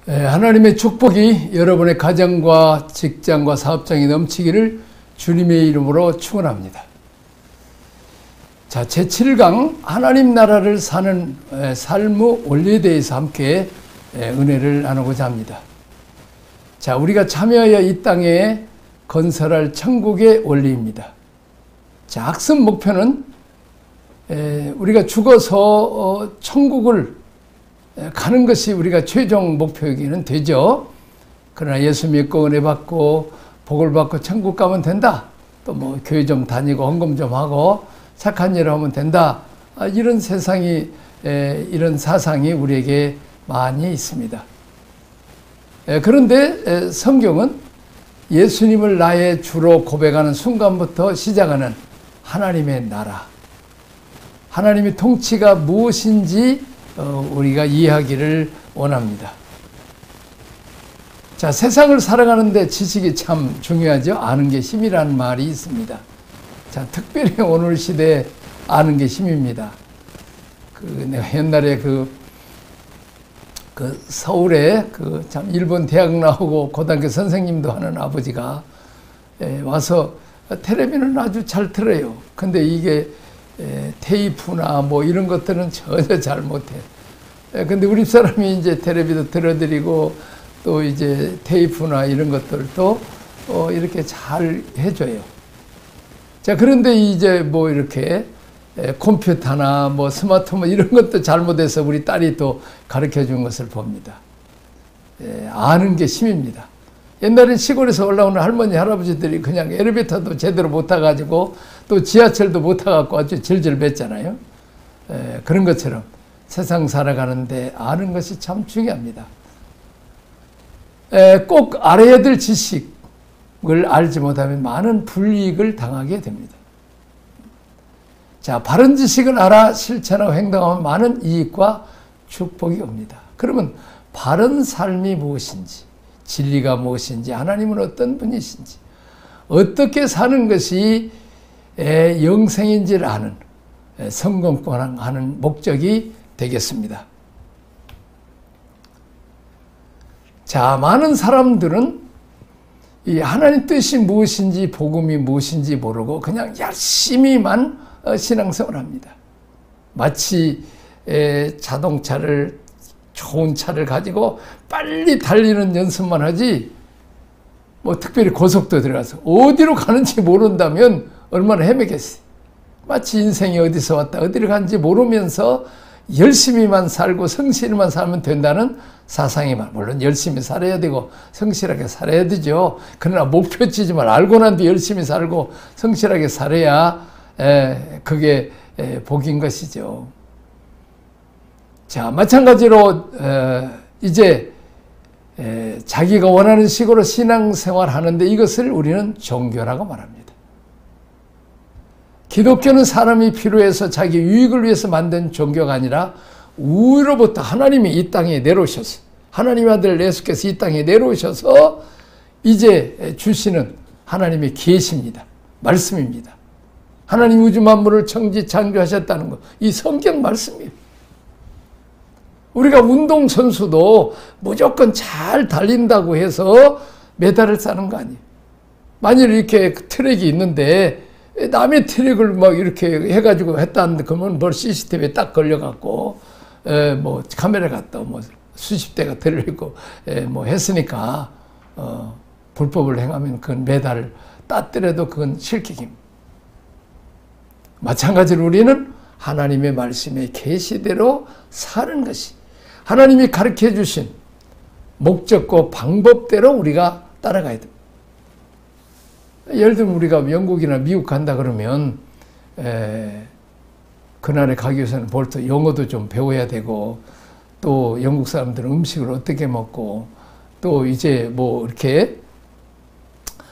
하나님의 축복이 여러분의 가정과 직장과 사업장에 넘치기를 주님의 이름으로 축원합니다. 자, 제7강 하나님 나라를 사는 삶의 원리에 대해서 함께 은혜를 나누고자 합니다. 자, 우리가 참여하여 이 땅에 건설할 천국의 원리입니다. 자, 학습 목표는 우리가 죽어서 천국을 가는 것이 우리가 최종 목표이기는 되죠. 그러나 예수 믿고 은혜 받고 복을 받고 천국 가면 된다. 또 뭐 교회 좀 다니고 헌금 좀 하고 착한 일을 하면 된다. 이런 세상이 이런 사상이 우리에게 많이 있습니다. 그런데 성경은 예수님을 나의 주로 고백하는 순간부터 시작하는 하나님의 나라, 하나님의 통치가 무엇인지 우리가 이해하기를 원합니다. 자, 세상을 살아가는데 지식이 참 중요하죠. 아는 게 힘이라는 말이 있습니다. 자, 특별히 오늘 시대에 아는 게 힘입니다. 내가 옛날에 서울에 참 일본 대학 나오고 고등학교 선생님도 하는 아버지가 와서 텔레비는 아주 잘 틀어요. 근데 이게 테이프나 뭐 이런 것들은 전혀 잘 못해. 근데 우리 사람이 이제 텔레비도 들어드리고 또 이제 테이프나 이런 것들도 이렇게 잘 해줘요. 자, 그런데 이제 뭐 이렇게 컴퓨터나 뭐 스마트폰 이런 것도 잘못해서 우리 딸이 또 가르쳐 준 것을 봅니다. 아는 게 힘입니다. 옛날엔 시골에서 올라오는 할머니, 할아버지들이 그냥 엘리베이터도 제대로 못 타가지고 또 지하철도 못 타갖고 아주 질질 맸잖아요. 그런 것처럼 세상 살아가는데 아는 것이 참 중요합니다. 꼭 알아야 될 지식을 알지 못하면 많은 불이익을 당하게 됩니다. 자, 바른 지식을 알아 실천하고 행동하면 많은 이익과 축복이 옵니다. 그러면 바른 삶이 무엇인지, 진리가 무엇인지, 하나님은 어떤 분이신지, 어떻게 사는 것이 영생인지를 아는 성공하는 목적이 되겠습니다. 자, 많은 사람들은 이 하나님 뜻이 무엇인지, 복음이 무엇인지 모르고 그냥 열심히만 신앙생활을 합니다. 마치 자동차를, 좋은 차를 가지고 빨리 달리는 연습만 하지 뭐 특별히 고속도로 들어가서 어디로 가는지 모른다면 얼마나 헤매겠어요. 마치 인생이 어디서 왔다 어디로 가는지 모르면서 열심히만 살고 성실히만 살면 된다는 사상이 물론 열심히 살아야 되고 성실하게 살아야 되죠. 그러나 목표치지만 알고 난 뒤 열심히 살고 성실하게 살아야 그게 복인 것이죠. 자, 마찬가지로 이제 자기가 원하는 식으로 신앙생활 하는데 이것을 우리는 종교라고 말합니다. 기독교는 사람이 필요해서 자기 유익을 위해서 만든 종교가 아니라 우로부터 하나님이 이 땅에 내려오셔서, 하나님의 아들 예수께서 이 땅에 내려오셔서 이제 주시는 하나님의 계시입니다. 말씀입니다. 하나님 우주 만물을 창조하셨다는 것, 이 성경 말씀이에요. 우리가 운동선수도 무조건 잘 달린다고 해서 메달을 따는 거 아니에요. 만일 이렇게 트랙이 있는데 남의 트랙을 막 이렇게 해가지고 했다는데 그러면 뭘 CCTV에 딱 걸려갖고 뭐 카메라 갖다 뭐 수십 대가 들리고 뭐 했으니까 불법을 행하면 그건 메달을 따더라도 그건 실격입니다. 마찬가지로 우리는 하나님의 말씀의 계시대로 사는 것이 하나님이 가르쳐 주신 목적과 방법대로 우리가 따라가야 됩니다. 예를 들면 우리가 영국이나 미국 간다 그러면 그날에 가기 위해서는 벌써 영어도 좀 배워야 되고 또 영국 사람들은 음식을 어떻게 먹고 또 이제 뭐 이렇게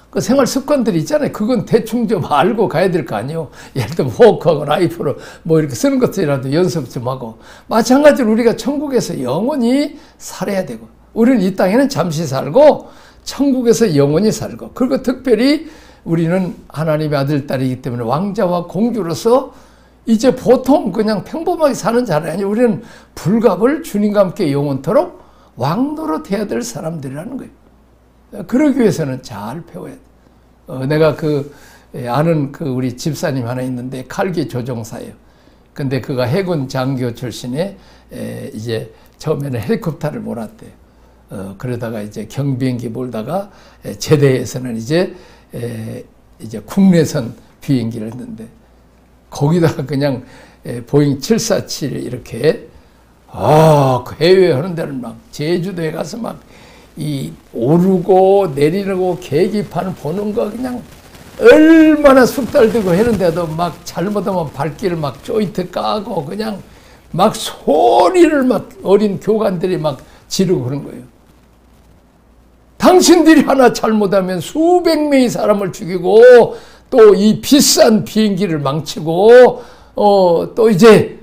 그 생활 습관들이 있잖아요. 그건 대충 좀 알고 가야 될 거 아니에요. 예를 들면 포크하고 나이프로 뭐 이렇게 쓰는 것들이라도 연습 좀 하고 마찬가지로 우리가 천국에서 영원히 살아야 되고 우리는 이 땅에는 잠시 살고 천국에서 영원히 살고 그리고 특별히 우리는 하나님의 아들, 딸이기 때문에 왕자와 공주로서 이제 보통 그냥 평범하게 사는 자는 아니에요. 우리는 불갑을 주님과 함께 영원토록 왕노릇해야 될 사람들이라는 거예요. 그러기 위해서는 잘 배워야 돼. 내가 아는 우리 집사님 하나 있는데 칼기 조종사예요. 근데 그가 해군 장교 출신에 이제 처음에는 헬리콥터를 몰았대요. 그러다가 이제 경비행기 몰다가 제대에서는 이제 국내선 비행기를 했는데 거기다가 그냥 보잉 747 이렇게 그 해외 하는 데는 막 제주도에 가서 막 오르고 내리고 계기판 보는 거 그냥 얼마나 숙달되고 했는데도 막 잘못하면 발길을 막 조이트 까고 그냥 막 소리를 막 어린 교관들이 막 지르고 그런 거예요. 당신들이 하나 잘못하면 수백 명의 사람을 죽이고 또 이 비싼 비행기를 망치고 또 이제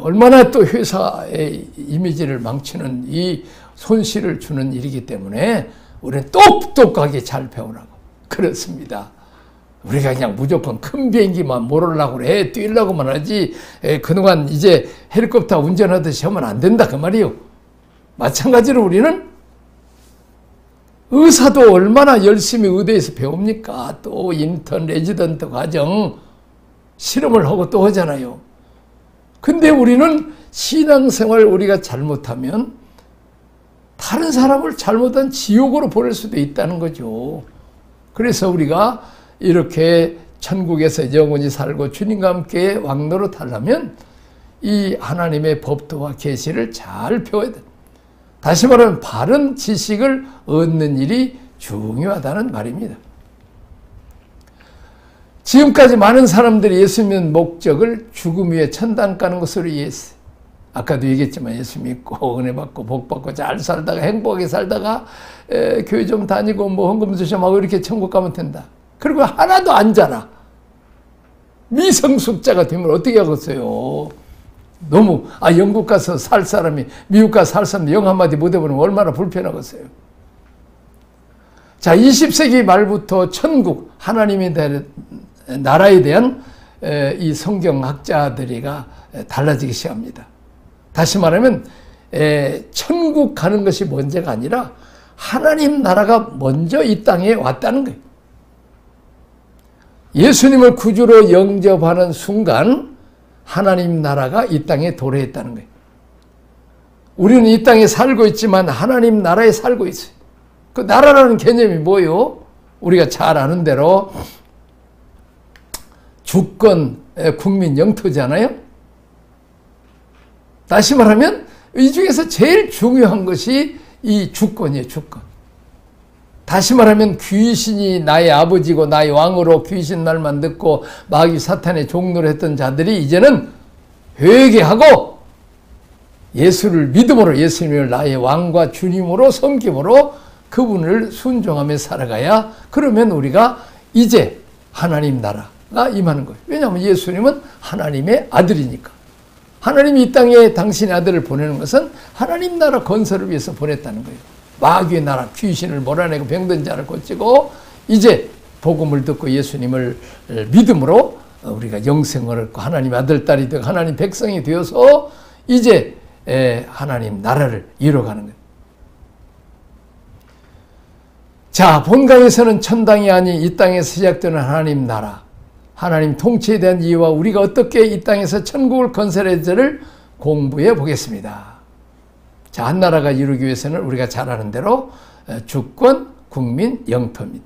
얼마나 또 회사의 이미지를 망치는 이 손실을 주는 일이기 때문에 우리는 똑똑하게 잘 배우라고. 그렇습니다. 우리가 그냥 무조건 큰 비행기만 몰으려고 그래. 뛰려고만 하지. 그동안 이제 헬리콥터 운전하듯이 하면 안 된다. 그 말이요. 마찬가지로 우리는 의사도 얼마나 열심히 의대에서 배웁니까? 또 인턴, 레지던트 과정 실험을 하고 또 하잖아요. 근데 우리는 신앙생활 우리가 잘못하면 다른 사람을 잘못한 지옥으로 보낼 수도 있다는 거죠. 그래서 우리가 이렇게 천국에서 영원히 살고 주님과 함께 왕노릇 하려면 이 하나님의 법도와 계시를 잘 배워야 돼. 다시 말하면 바른 지식을 얻는 일이 중요하다는 말입니다. 지금까지 많은 사람들이 예수 믿는 목적을 죽음 위에 천당 가는 것으로 이해했어요. 아까도 얘기했지만 예수 믿고 은혜 받고 복 받고 잘 살다가 행복하게 살다가 교회 좀 다니고 뭐 헌금 좀 하고 이렇게 천국 가면 된다. 그리고 하나도 안 자라. 미성숙자가 되면 어떻게 하겠어요? 너무 영국 가서 살 사람이 미국 가서 살 사람이 영 한마디 못 해보면 얼마나 불편하겠어요. 자, 20세기 말부터 천국 하나님의 나라에 대한 이 성경학자들이가 달라지기 시작합니다. 다시 말하면 천국 가는 것이 문제가 아니라 하나님 나라가 먼저 이 땅에 왔다는 거예요. 예수님을 구주로 영접하는 순간 하나님 나라가 이 땅에 도래했다는 거예요. 우리는 이 땅에 살고 있지만 하나님 나라에 살고 있어요. 그 나라라는 개념이 뭐예요? 우리가 잘 아는 대로 주권, 국민, 영토잖아요. 다시 말하면 이 중에서 제일 중요한 것이 이 주권이에요. 주권. 다시 말하면 귀신이 나의 아버지고 나의 왕으로 귀신 말만 듣고 마귀 사탄의 종노를 했던 자들이 이제는 회개하고 예수를 믿음으로 예수님을 나의 왕과 주님으로 섬김으로 그분을 순종하며 살아가야 그러면 우리가 이제 하나님 나라가 임하는 거예요. 왜냐하면 예수님은 하나님의 아들이니까. 하나님이 이 땅에 당신의 아들을 보내는 것은 하나님 나라 건설을 위해서 보냈다는 거예요. 마귀의 나라 귀신을 몰아내고 병든 자를 고치고 이제 복음을 듣고 예수님을 믿음으로 우리가 영생을 얻고 하나님 아들 딸이 되고 하나님 백성이 되어서 이제 하나님 나라를 이뤄가는 거예요. 자, 본강에서는 천당이 아닌 이 땅에서 시작되는 하나님 나라, 하나님 통치에 대한 이유와 우리가 어떻게 이 땅에서 천국을 건설할지를 공부해 보겠습니다. 자, 한 나라가 이루기 위해서는 우리가 잘 아는 대로 주권, 국민, 영토 및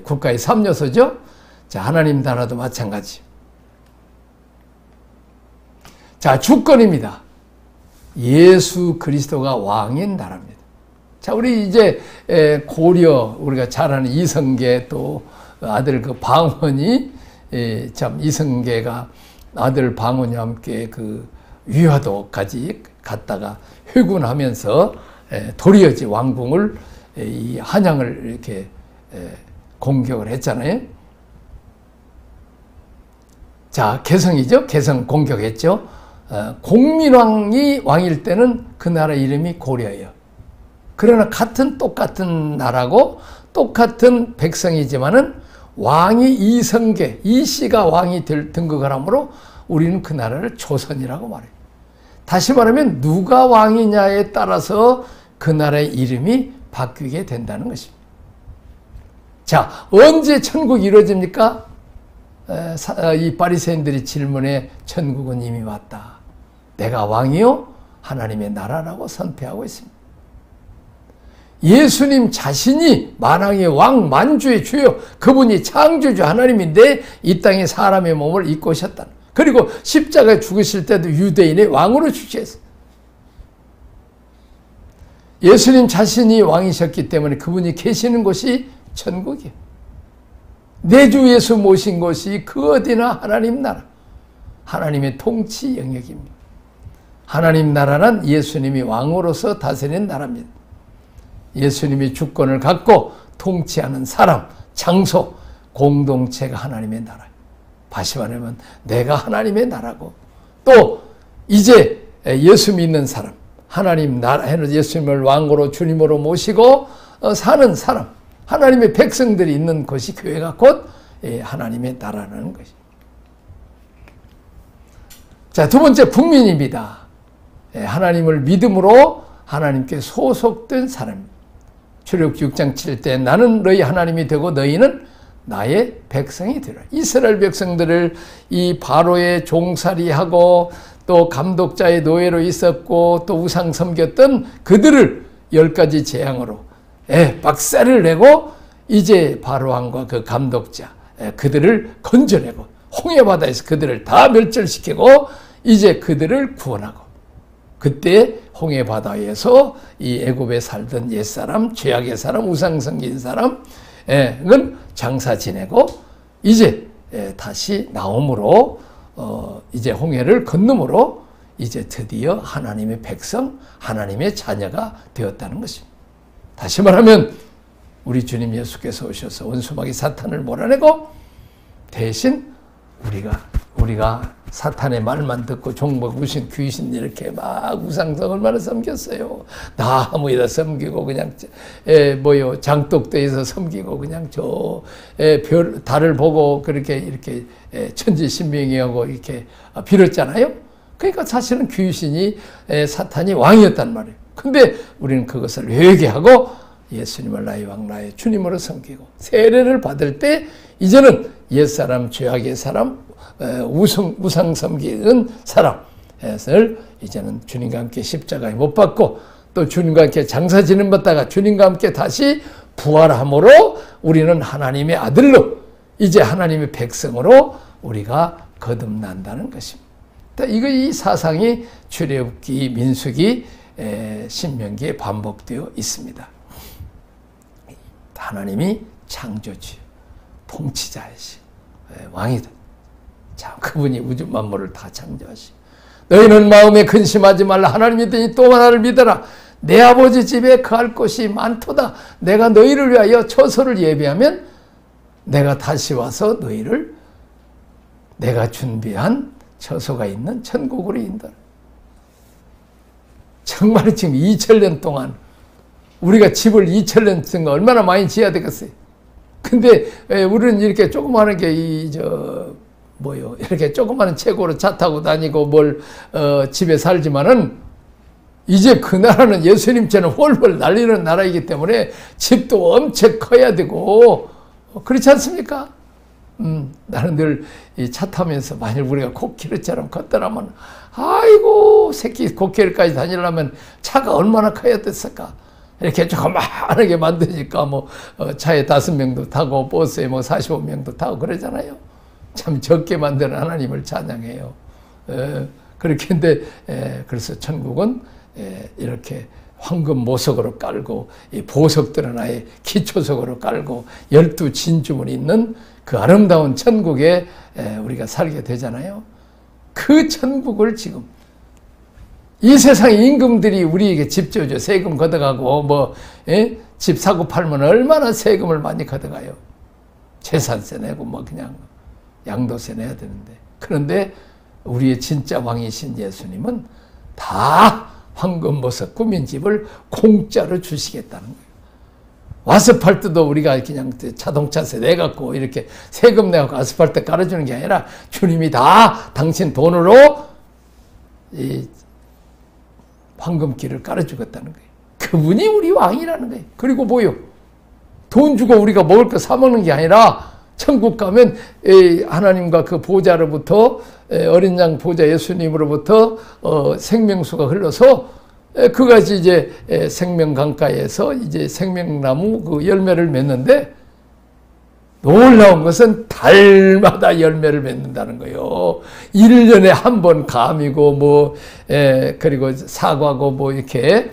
국가의 3요소죠. 자, 하나님 나라도 마찬가지. 자, 주권입니다. 예수 그리스도가 왕인 나라입니다. 자, 우리 이제 고려 우리가 잘 아는 이성계 또 아들 그 방언이 참 이성계가 아들 방언이 함께 그 위화도까지 갔다가 회군하면서 도리어지 왕궁을 이 한양을 이렇게 공격을 했잖아요. 자, 개성이죠. 개성 공격했죠. 공민왕이 왕일 때는 그 나라 이름이 고려예요. 그러나 똑같은 나라고 똑같은 백성이지만은 왕이 이성계, 이씨가 왕이 등극을 하므로 우리는 그 나라를 조선이라고 말해요. 다시 말하면 누가 왕이냐에 따라서 그 나라의 이름이 바뀌게 된다는 것입니다. 자, 언제 천국이 이루어집니까? 이 바리새인들이 질문에 천국은 이미 왔다. 내가 왕이요? 하나님의 나라라고 선포하고 있습니다. 예수님 자신이 만왕의 왕, 만주의 주요, 그분이 창조주 하나님인데 이 땅에 사람의 몸을 입고 오셨다. 그리고 십자가에 죽으실 때도 유대인의 왕으로 주시했어요. 예수님 자신이 왕이셨기 때문에 그분이 계시는 곳이 천국이에요. 내 주 예수 모신 곳이 그 어디나 하나님 나라, 하나님의 통치 영역입니다. 하나님 나라는 예수님이 왕으로서 다스리는 나라입니다. 예수님이 주권을 갖고 통치하는 사람, 장소, 공동체가 하나님의 나라예요. 다시 말하면 내가 하나님의 나라고, 또 이제 예수 믿는 사람, 하나님 나라, 예수님을 왕으로 주님으로 모시고 사는 사람, 하나님의 백성들이 있는 것이 교회가 곧 하나님의 나라라는 것입니다. 자, 두 번째 국민입니다. 하나님을 믿음으로 하나님께 소속된 사람입니다. 출애굽기 6장 7때 나는 너희 하나님이 되고 너희는 나의 백성이 되라. 이스라엘 백성들을 이 바로의 종살이하고 또 감독자의 노예로 있었고 또 우상 섬겼던 그들을 10가지 재앙으로 박살을 내고 이제 바로왕과 그 감독자 그들을 건져내고 홍해바다에서 그들을 다 멸절시키고 이제 그들을 구원하고, 그때 홍해바다에서 이 애굽에 살던 옛사람, 죄악의 사람, 우상 섬긴 사람은 장사 지내고 이제 다시 나옴으로 이제 홍해를 건너므로 이제 드디어 하나님의 백성, 하나님의 자녀가 되었다는 것입니다. 다시 말하면 우리 주님 예수께서 오셔서 원수마귀 사탄을 몰아내고 대신 우리가 사탄의 말만 듣고 종목 우신 귀신 이렇게 막 우상성 얼마나 섬겼어요. 나무에다 섬기고 그냥 장독대에서 섬기고 그냥 달을 보고 그렇게 이렇게 천지신명이하고 이렇게 빌었잖아요. 그러니까 사실은 귀신이 사탄이 왕이었단 말이에요. 근데 우리는 그것을 회개하고 예수님을 나의 왕, 나의 주님으로 섬기고 세례를 받을 때 이제는 옛사람, 죄악의 사람, 우상 섬기는 사람을 이제는 주님과 함께 십자가에 못 박고 또 주님과 함께 장사 지내다가 주님과 함께 다시 부활함으로 우리는 하나님의 아들로 이제 하나님의 백성으로 우리가 거듭난다는 것입니다. 이 사상이 출애굽기, 민수기, 신명기에 반복되어 있습니다. 하나님이 창조주, 통치자이시, 왕이다. 자, 그분이 우주 만물을 다 창조하시. 너희는 마음에 근심하지 말라. 하나님이 되니 또 하나를 믿어라. 내 아버지 집에 거할 곳이 많도다. 내가 너희를 위하여 처소를 예비하면 내가 다시 와서 너희를 내가 준비한 처소가 있는 천국으로 인도하라. 정말 지금 2000년 동안 우리가 집을 2000년 쓴 거 얼마나 많이 지어야 되겠어요. 근데 우리는 이렇게 조그마한 게 이렇게 조그마한 채고로 차 타고 다니고 집에 살지만은 이제 그 나라는 예수님처럼 훨훨 날리는 나라이기 때문에 집도 엄청 커야 되고 그렇지 않습니까? 나는 늘 차 타면서 만일 우리가 코끼리처럼 걷더라면 아이고 새끼 코끼리까지 다니려면 차가 얼마나 커야 됐을까? 이렇게 조그마하게 만드니까 차에 5명도 타고 버스에 45명도 타고 그러잖아요. 참 적게 만드는 하나님을 찬양해요. 그렇게 근데 그래서 천국은 이렇게 황금 보석으로 깔고 이 보석들은 아예 기초석으로 깔고 12진주문이 있는 그 아름다운 천국에 우리가 살게 되잖아요. 그 천국을 지금 이 세상 임금들이 우리에게 집 지어줘 세금 걷어가고 집 사고 팔면 얼마나 세금을 많이 걷어가요. 재산세 내고 그냥 양도세 내야 되는데, 그런데 우리의 진짜 왕이신 예수님은 다 황금보석 꾸민 집을 공짜로 주시겠다는 거예요. 아스팔트도 우리가 그냥 자동차세 내갖고 이렇게 세금 내갖고 아스팔트 깔아주는 게 아니라 주님이 다 당신 돈으로 이 황금길을 깔아주겠다는 거예요. 그분이 우리 왕이라는 거예요. 그리고 뭐요? 돈 주고 우리가 먹을 거 사 먹는 게 아니라 천국 가면 하나님과 그 보좌로부터 어린 양 보좌 예수님으로부터 생명수가 흘러서 그것이 이제 생명강가에서 이제 생명나무 그 열매를 맺는데, 놀라운 것은 달마다 열매를 맺는다는 거예요. 1년에 한 번 감이고 뭐 그리고 사과고 뭐 이렇게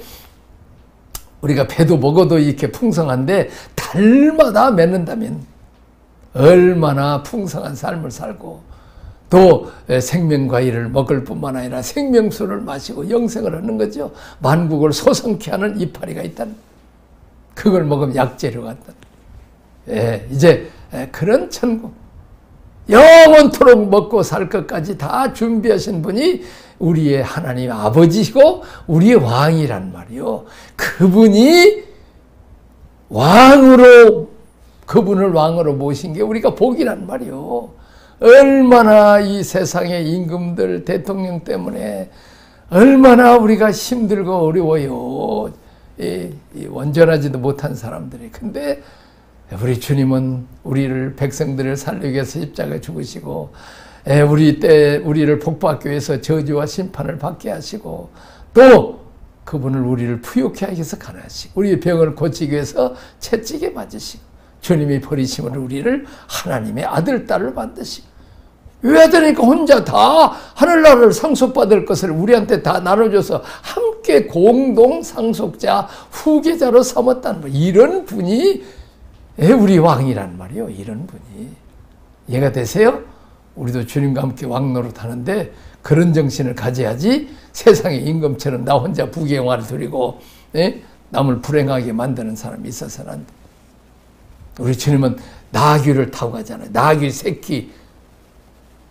우리가 배도 먹어도 이렇게 풍성한데 달마다 맺는다면 얼마나 풍성한 삶을 살고 또 생명과일을 먹을 뿐만 아니라 생명수를 마시고 영생을 얻는 거죠. 만국을 소성케 하는 이파리가 있다는, 그걸 먹으면 약재료가 있다는. 이제 그런 천국, 영원토록 먹고 살 것까지 다 준비하신 분이 우리의 하나님 아버지시고 우리의 왕이란 말이요. 그분이 왕으로, 그분을 왕으로 모신 게 우리가 복이란 말이요. 얼마나 이 세상의 임금들, 대통령 때문에 얼마나 우리가 힘들고 어려워요. 온전하지도 못한 사람들이. 근데 우리 주님은 우리를, 백성들을 살리기 위해서 십자가에 죽으시고, 우리를 복받기 위해서 저주와 심판을 받게 하시고, 또 그분을 우리를 부욕케 하기 위해서 가난하시고, 우리의 병을 고치기 위해서 채찍에 맞으시고, 주님이 버리심으로 우리를 하나님의 아들, 딸을 만드시고, 왜 되니까 혼자 다 하늘나라를 상속받을 것을 우리한테 다 나눠줘서 함께 공동 상속자, 후계자로 삼았다는 거예요. 이런 분이 우리 왕이란 말이요. 이런 분이. 이해가 되세요? 우리도 주님과 함께 왕노릇 하는데 그런 정신을 가져야지 세상의 임금처럼 나 혼자 부귀영화를 누리고 남을 불행하게 만드는 사람이 있어서는 안 돼. 우리 주님은 나귀를 타고 가잖아요. 나귀 새끼.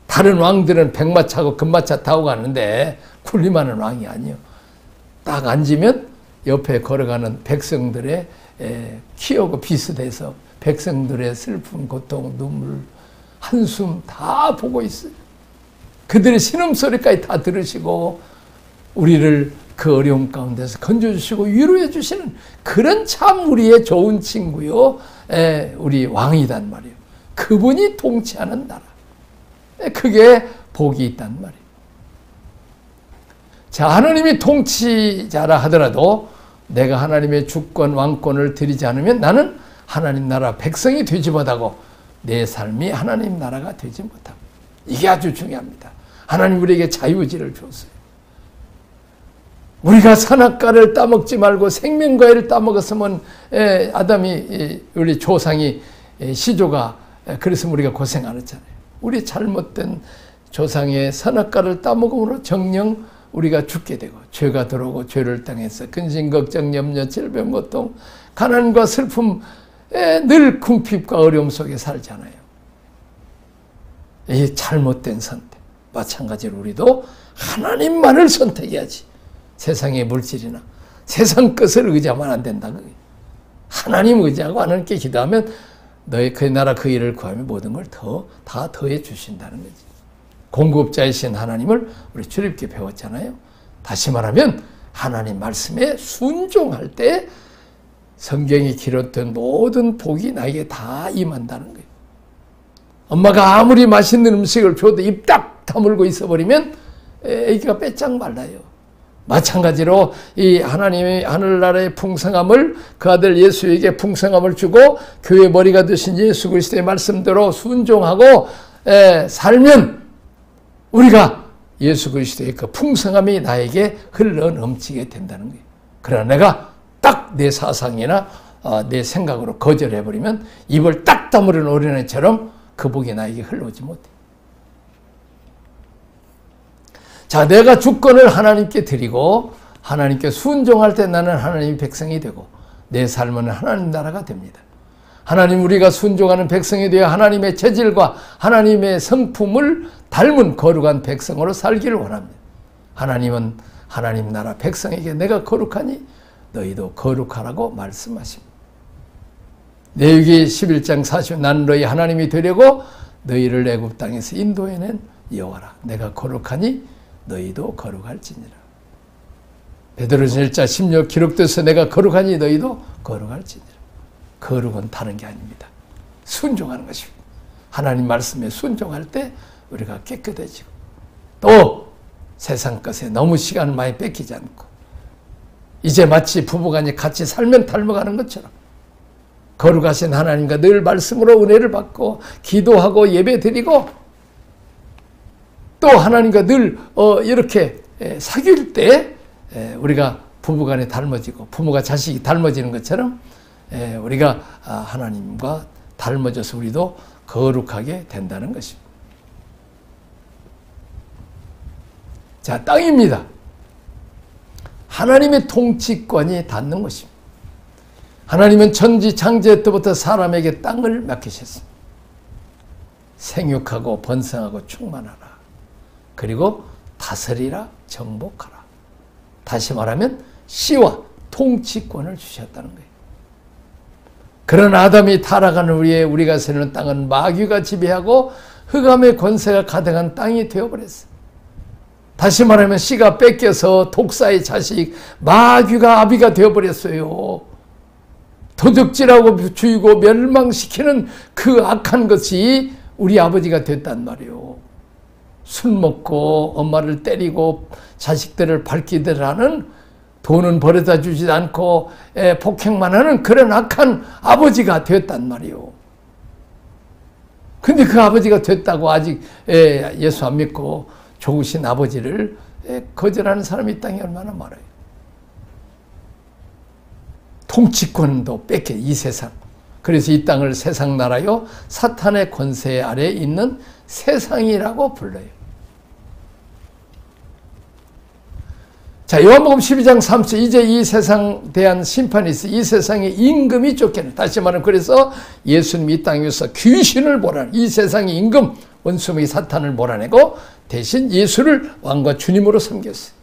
다른 왕들은 백마차고 금마차 타고 가는데 군림하는 왕이 아니요. 딱 앉으면 옆에 걸어가는 백성들의 키하고 비슷해서 백성들의 슬픔, 고통, 눈물, 한숨 다 보고 있어요. 그들의 신음소리까지 다 들으시고 우리를 그 어려움 가운데서 건져주시고 위로해 주시는 그런 참 우리의 좋은 친구요. 우리 왕이단 말이에요. 그분이 통치하는 나라. 그게 복이 있단 말이에요. 자, 하나님이 통치자라 하더라도 내가 하나님의 주권, 왕권을 드리지 않으면 나는 하나님 나라 백성이 되지 못하고 내 삶이 하나님 나라가 되지 못하고, 이게 아주 중요합니다. 하나님 우리에게 자유의지를 줬어요. 우리가 선악과를 따먹지 말고 생명과일을 따먹었으면 아담이, 우리 조상이, 시조가 그래서 우리가 고생 안 했잖아요. 우리 잘못된 조상의 선악과를 따먹음으로 정령 우리가 죽게 되고 죄가 들어오고 죄를 당해서 근심, 걱정, 염려, 질병, 고통, 가난과 슬픔, 늘 궁핍과 어려움 속에 살잖아요. 이 잘못된 선택. 마찬가지로 우리도 하나님만을 선택해야지. 세상의 물질이나 세상 것을 의지하면 안 된다. 하나님 의지하고 하나님께 기도하면 너의 그 나라 그 일을 구하면 모든 걸 다 더해 주신다는 거지. 공급자이신 하나님을 우리 주님께 배웠잖아요. 다시 말하면 하나님 말씀에 순종할 때 성경이 기록된 모든 복이 나에게 다 임한다는 거예요. 엄마가 아무리 맛있는 음식을 줘도 입 딱 다물고 있어버리면 애기가 빼짝 말라요. 마찬가지로 이 하나님의 하늘나라의 풍성함을 그 아들 예수에게 풍성함을 주고 교회 머리가 되신 예수 그리스도의 말씀대로 순종하고 살면 우리가 예수 그리스도의 그 풍성함이 나에게 흘러 넘치게 된다는 거예요. 그러나 내가 딱 내 사상이나 내 생각으로 거절해버리면 입을 딱 다무는 어린애처럼 그 복이 나에게 흘러오지 못해. 자, 내가 주권을 하나님께 드리고 하나님께 순종할 때 나는 하나님 백성이 되고 내 삶은 하나님 나라가 됩니다. 하나님 우리가 순종하는 백성이 되어 하나님의 체질과 하나님의 성품을 닮은 거룩한 백성으로 살기를 원합니다. 하나님은 하나님 나라 백성에게 내가 거룩하니 너희도 거룩하라고 말씀하십니다. 레위기 11장 40 나는 너희 하나님이 되려고 너희를 애굽 땅에서 인도해낸 여호와라. 내가 거룩하니 너희도 거룩할지니라. 베드로전서 1장 16 기록돼서 내가 거룩하니 너희도 거룩할지니라. 거룩은 다른 게 아닙니다. 순종하는 것입니다. 하나님 말씀에 순종할 때 우리가 깨끗해지고 또 세상 것에 너무 시간을 많이 뺏기지 않고 이제 마치 부부간이 같이 살면 닮아가는 것처럼 거룩하신 하나님과 늘 말씀으로 은혜를 받고 기도하고 예배드리고 또 하나님과 늘 이렇게 사귈 때 우리가 부부간에 닮아지고 부모가 자식이 닮아지는 것처럼 우리가 하나님과 닮아져서 우리도 거룩하게 된다는 것입니다. 자, 땅입니다. 하나님의 통치권이 닿는 것입니다. 하나님은 천지 창제 때부터 사람에게 땅을 맡기셨습니다. 생육하고 번성하고 충만하라. 그리고 다스리라 정복하라. 다시 말하면 씨와 통치권을 주셨다는 거예요. 그러나 아담이 타락한 후에 우리가 세우는 땅은 마귀가 지배하고 흑암의 권세가 가득한 땅이 되어버렸어요. 다시 말하면 씨가 뺏겨서 독사의 자식 마귀가 아비가 되어버렸어요. 도둑질하고 죽이고 멸망시키는 그 악한 것이 우리 아버지가 됐단 말이에요. 술 먹고 엄마를 때리고 자식들을 밟기들 하는 돈은 버려다 주지 않고 폭행만 하는 그런 악한 아버지가 됐단 말이에요. 근데 그 아버지가 됐다고 아직 예수 안 믿고 좋으신 아버지를 거절하는 사람이 이 땅에 얼마나 많아요. 통치권도 뺏겨 이 세상. 그래서 이 땅을 세상 나라요 사탄의 권세 아래에 있는 세상이라고 불러요. 자, 요한복음 12장 3절 이제 이 세상 대한 심판이 있어. 이 세상의 임금이 쫓겨나. 다시 말하면 그래서 예수님이 이 땅에 위해서 귀신을 몰아내. 이 세상의 임금 원수의 사탄을 몰아내고 대신 예수를 왕과 주님으로 섬겼어요.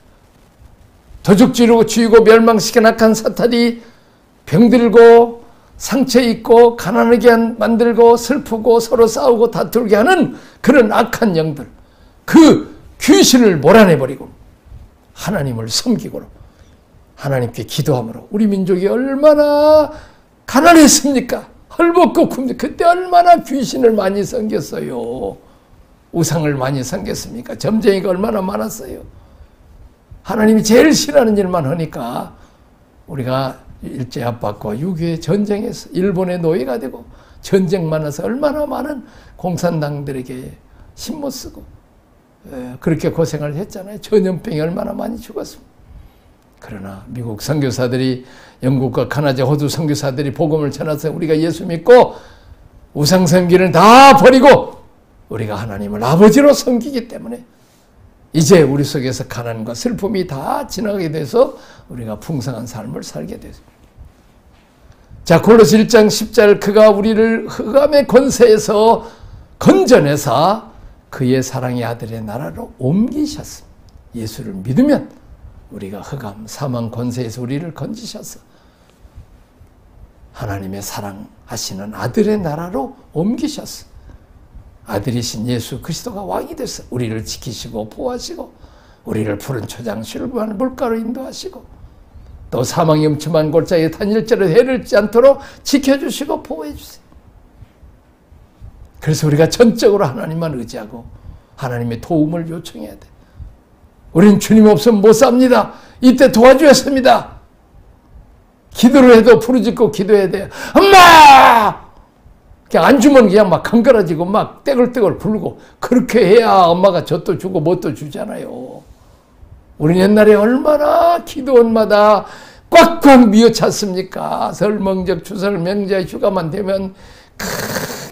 도둑질하고 죽이고 멸망시킨 악한 사탄이 병들고 상처 입고 가난하게 만들고 슬프고 서로 싸우고 다투게 하는 그런 악한 영들, 그 귀신을 몰아내버리고 하나님을 섬기고 하나님께 기도함으로 우리 민족이 얼마나 가난했습니까? 헐벗고 굶고 그때 얼마나 귀신을 많이 섬겼어요. 우상을 많이 섬겼습니까? 점쟁이가 얼마나 많았어요. 하나님이 제일 싫어하는 일만 하니까 우리가 일제 압박과 6.25 전쟁에서 일본의 노예가 되고 전쟁만 해서 얼마나 많은 공산당들에게 힘 못 쓰고 그렇게 고생을 했잖아요. 전염병이 얼마나 많이 죽었습니다. 그러나 미국 선교사들이 영국과 카나다, 호주 선교사들이 복음을 전해서 우리가 예수 믿고 우상 섬기는 다 버리고 우리가 하나님을 아버지로 섬기기 때문에 이제 우리 속에서 가난과 슬픔이 다 지나가게 돼서 우리가 풍성한 삶을 살게 됐습니다. 자, 골로새 1장 10절 그가 우리를 흑암의 권세에서 건져내사 그의 사랑의 아들의 나라로 옮기셨습니다. 예수를 믿으면 우리가 흑암, 사망 권세에서 우리를 건지셔서 하나님의 사랑하시는 아들의 나라로 옮기셨어. 아들이신 예수 그리스도가 왕이 되서 우리를 지키시고 보호하시고 우리를 푸른 초장 실부한 물가로 인도하시고 또 사망의 음침한 골짜기에 단일자로 해를 않도록 지켜주시고 보호해주세요. 그래서 우리가 전적으로 하나님만 의지하고 하나님의 도움을 요청해야 돼. 우리는 주님 없으면 못 삽니다. 이때 도와주셨습니다. 기도를 해도 부르짖고 기도해야 돼요. 엄마! 그냥 안 주면 그냥 막 강가라지고 막 떼글떼글 굴고 그렇게 해야 엄마가 젖도 주고 뭣도 주잖아요. 우리 옛날에 얼마나 기도원마다 꽉꽉 미어찼습니까? 설, 명절, 추설, 명절, 휴가만 되면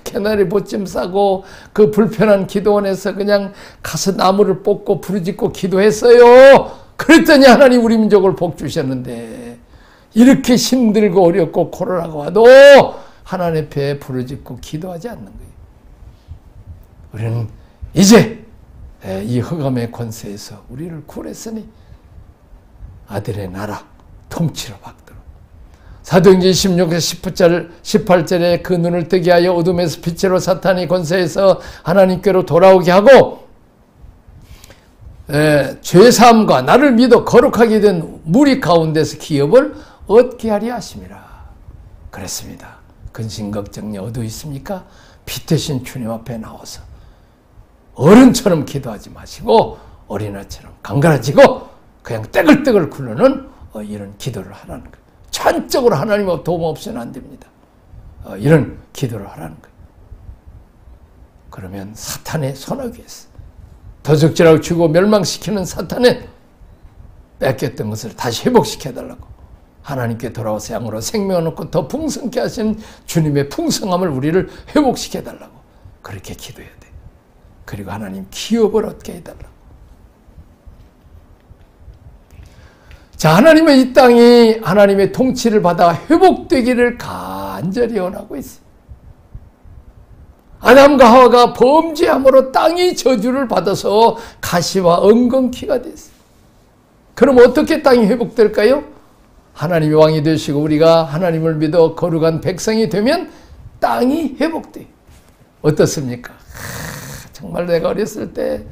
개나리 보찜 싸고 그 불편한 기도원에서 그냥 가서 나무를 뽑고 부르짖고 기도했어요. 그랬더니 하나님 우리 민족을 복 주셨는데 이렇게 힘들고 어렵고 코로나가 와도 하나님 앞에 부르짖고 기도하지 않는 거예요. 우리는 이제 이 흑암의 권세에서 우리를 구원했으니 아들의 나라 통치로 받도록. 사도행전 16장 18절에 그 눈을 뜨게 하여 어둠에서 빛으로 사탄의 권세에서 하나님께로 돌아오게 하고 죄사함과 나를 믿어 거룩하게 된 무리 가운데서 기업을 얻게 하려 하심이라. 그랬습니다. 근심걱정이 어디 있습니까? 피 대신 주님 앞에 나와서 어른처럼 기도하지 마시고 어린아이처럼 강갈아지고 그냥 떼글떼글 굴르는 이런 기도를 하라는 거예요. 전적으로 하나님의 도움 없이는 안 됩니다. 이런 기도를 하라는 거예요. 그러면 사탄의 손아귀에서 도적질하고 죽고 멸망시키는 사탄의 뺏겼던 것을 다시 회복시켜달라고 하나님께 돌아와서 양으로 생명을 얻고 더 풍성케 하시는 주님의 풍성함을 우리를 회복시켜달라고 그렇게 기도해야 돼. 그리고 하나님 기업을 얻게 해달라고. 자, 하나님의 이 땅이 하나님의 통치를 받아 회복되기를 간절히 원하고 있어요. 아담과 하와가 범죄함으로 땅이 저주를 받아서 가시와 엉겅퀴가 됐어요. 그럼 어떻게 땅이 회복될까요? 하나님이 왕이 되시고 우리가 하나님을 믿어 거룩한 백성이 되면 땅이 회복돼요. 어떻습니까? 정말 내가 어렸을 때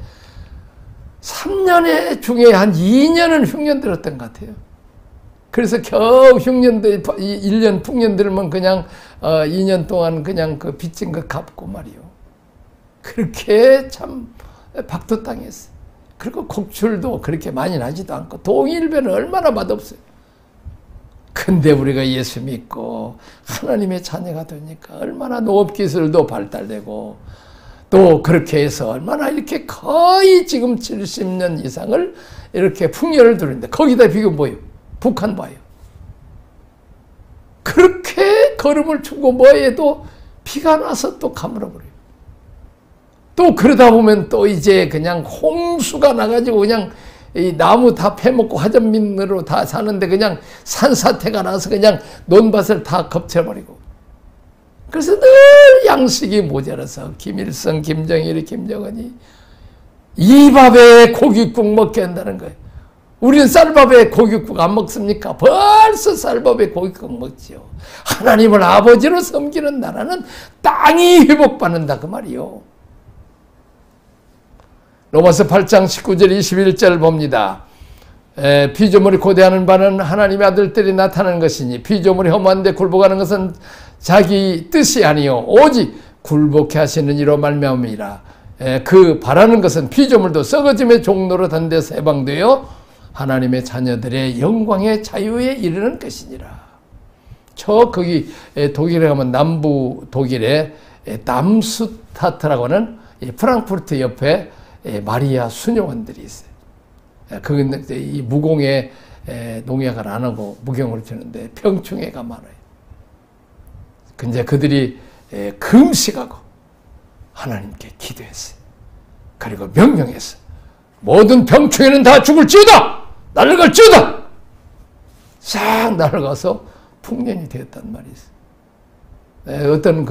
3년의 중에 한 2년은 흉년 들었던 것 같아요. 그래서 겨우 흉년들, 1년 풍년 들면 그냥 2년 동안 그냥 그 빚진 거 갚고 말이요. 그렇게 참 박토땅했어요. 그리고 곡출도 그렇게 많이 나지도 않고 동일배는 얼마나 맛없어요. 근데 우리가 예수 믿고 하나님의 자녀가 되니까 얼마나 농업기술도 발달되고 또 그렇게 해서 얼마나 이렇게 거의 지금 70년 이상을 이렇게 풍년을 두는데 거기다 비교 뭐예요? 북한 봐요. 그렇게 걸음을 추고 뭐해도 비가 나서 또 가물어버려요. 또 그러다 보면 또 이제 그냥 홍수가 나가지고 그냥 이 나무 다 패먹고 화전민으로 다 사는데 그냥 산사태가 나서 그냥 논밭을 다 겁쳐버리고. 그래서 늘 양식이 모자라서 김일성, 김정일, 김정은이 이 밥에 고깃국 먹게 한다는 거예요. 우리는 쌀밥에 고깃국 안 먹습니까? 벌써 쌀밥에 고깃국 먹지요. 하나님을 아버지로 섬기는 나라는 땅이 회복받는다 그 말이요. 로마서 8장 19절 21절 봅니다. 피조물이 고대하는 바는 하나님의 아들들이 나타나는 것이니 피조물이 허무한데 굴복하는 것은 자기 뜻이 아니요 오직 굴복해 하시는 이로 말미암이라. 그 바라는 것은 피조물도 썩어짐의 종로로 단 데서 해방되어 하나님의 자녀들의 영광의 자유에 이르는 것이니라. 거기 독일에 가면 남부 독일에 남수타트라고 하는 프랑크푸르트 옆에 마리아 수녀원들이 있어요. 그건 이 무공에 농약을 안 하고 무경으로 주는데 병충해가 많아요. 근데 그들이 금식하고 하나님께 기도했어요. 그리고 명령했어요. 모든 병충해는 다 죽을지어다! 날아갈지어다! 싹 날아가서 풍년이 되었단 말이 있어요. 어떤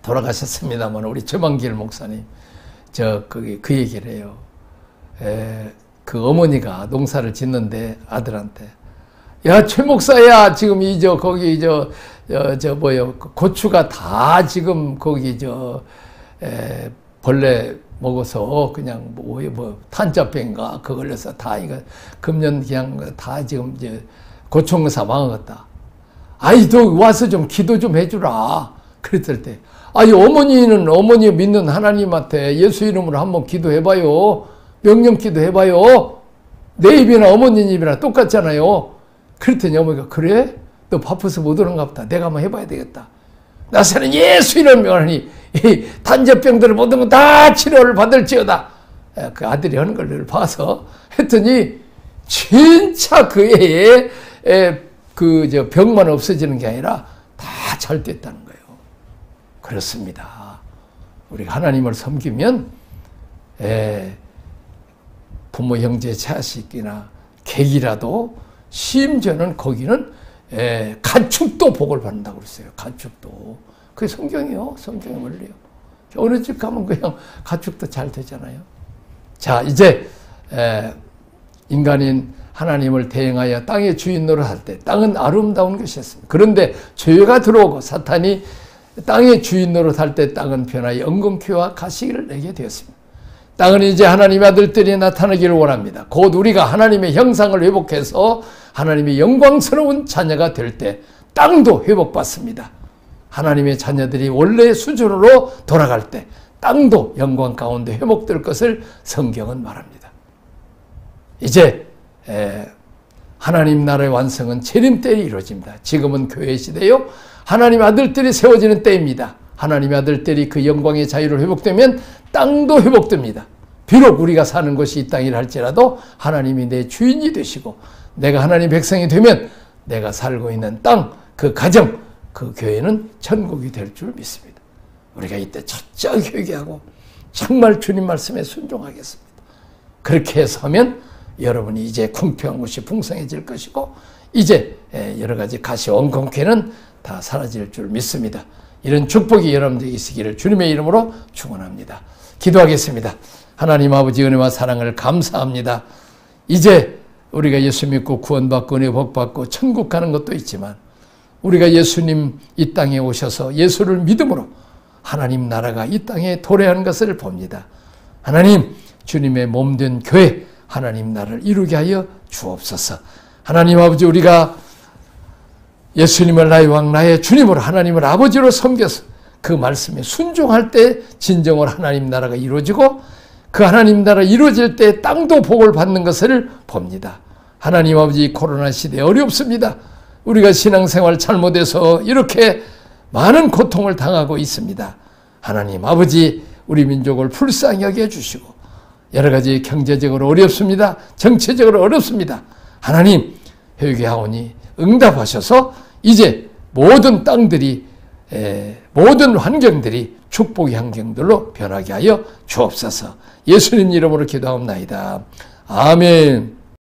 돌아가셨습니다만 우리 최만길 목사님 그 얘기를 해요. 그 어머니가 농사를 짓는데 아들한테 야, 최 목사야, 지금 거기 고추가 다 지금 거기 벌레 먹어서 그냥 탄자병인가 그거 걸려서 다 이거 금년 그냥 다 지금 고총사 망하겠다. 아이, 너 와서 좀 기도 좀 해주라. 그랬을 때, 아이, 어머니 믿는 하나님한테 예수 이름으로 한번 기도해봐요. 명령 기도해봐요. 내 입이나 어머니 입이나 똑같잖아요. 그랬더니 어머니가, 그래? 너 바빠서 못 오는가 보다. 내가 한번 해봐야 되겠다. 나서는 예수 이름을 하니 이 단접병들을 모든 건 다 치료를 받을지어다. 그 아들이 하는 걸 봐서 했더니 진짜 그 애에 병만 없어지는 게 아니라 다 잘 됐다는 거예요. 그렇습니다. 우리가 하나님을 섬기면 부모, 형제, 자식이나 객이라도 심지어는 거기는 가축도 복을 받는다고 그랬어요. 가축도. 그게 성경이요. 성경의 원리요. 어느 집 가면 그냥 가축도 잘 되잖아요. 자, 이제 인간인 하나님을 대행하여 땅의 주인 노릇할 때 땅은 아름다운 것이었습니다. 그런데 죄가 들어오고 사탄이 땅의 주인 노릇할 때 땅은 변하여 엉겅퀴와 가시를 내게 되었습니다. 땅은 이제 하나님의 아들들이 나타나기를 원합니다. 곧 우리가 하나님의 형상을 회복해서 하나님의 영광스러운 자녀가 될 때 땅도 회복받습니다. 하나님의 자녀들이 원래의 수준으로 돌아갈 때 땅도 영광 가운데 회복될 것을 성경은 말합니다. 이제 하나님 나라의 완성은 재림 때에 이루어집니다. 지금은 교회 시대요. 하나님의 아들들이 세워지는 때입니다. 하나님의 아들들이 그 영광의 자유를 회복되면 땅도 회복됩니다. 비록 우리가 사는 곳이 이 땅이라 할지라도 하나님이 내 주인이 되시고 내가 하나님 백성이 되면 내가 살고 있는 땅, 그 가정, 그 교회는 천국이 될 줄 믿습니다. 우리가 이때 철저히 회개하고 정말 주님 말씀에 순종하겠습니다. 그렇게 해서 하면 여러분이 이제 궁평한 곳이 풍성해질 것이고 이제 여러 가지 가시 엉겅퀴는 다 사라질 줄 믿습니다. 이런 축복이 여러분들에게 있으기를 주님의 이름으로 축원합니다. 기도하겠습니다. 하나님 아버지 은혜와 사랑을 감사합니다. 이제 우리가 예수 믿고 구원받고 은혜 복받고 천국 가는 것도 있지만 우리가 예수님 이 땅에 오셔서 예수를 믿음으로 하나님 나라가 이 땅에 도래하는 것을 봅니다. 하나님 주님의 몸된 교회 하나님 나라를 이루게 하여 주옵소서. 하나님 아버지 우리가 예수님을 나의 왕 나의 주님으로 하나님을 아버지로 섬겨서 그 말씀에 순종할 때 진정으로 하나님 나라가 이루어지고 그 하나님 나라 이루어질 때 땅도 복을 받는 것을 봅니다. 하나님 아버지 코로나 시대에 어렵습니다. 우리가 신앙생활 잘못해서 이렇게 많은 고통을 당하고 있습니다. 하나님 아버지 우리 민족을 불쌍히 여겨 주시고 여러 가지 경제적으로 어렵습니다. 정치적으로 어렵습니다. 하나님 회개하오니 응답하셔서 이제 모든 땅들이 모든 환경들이 축복의 환경들로 변하게 하여 주옵소서. 예수님 이름으로 기도하옵나이다. 아멘.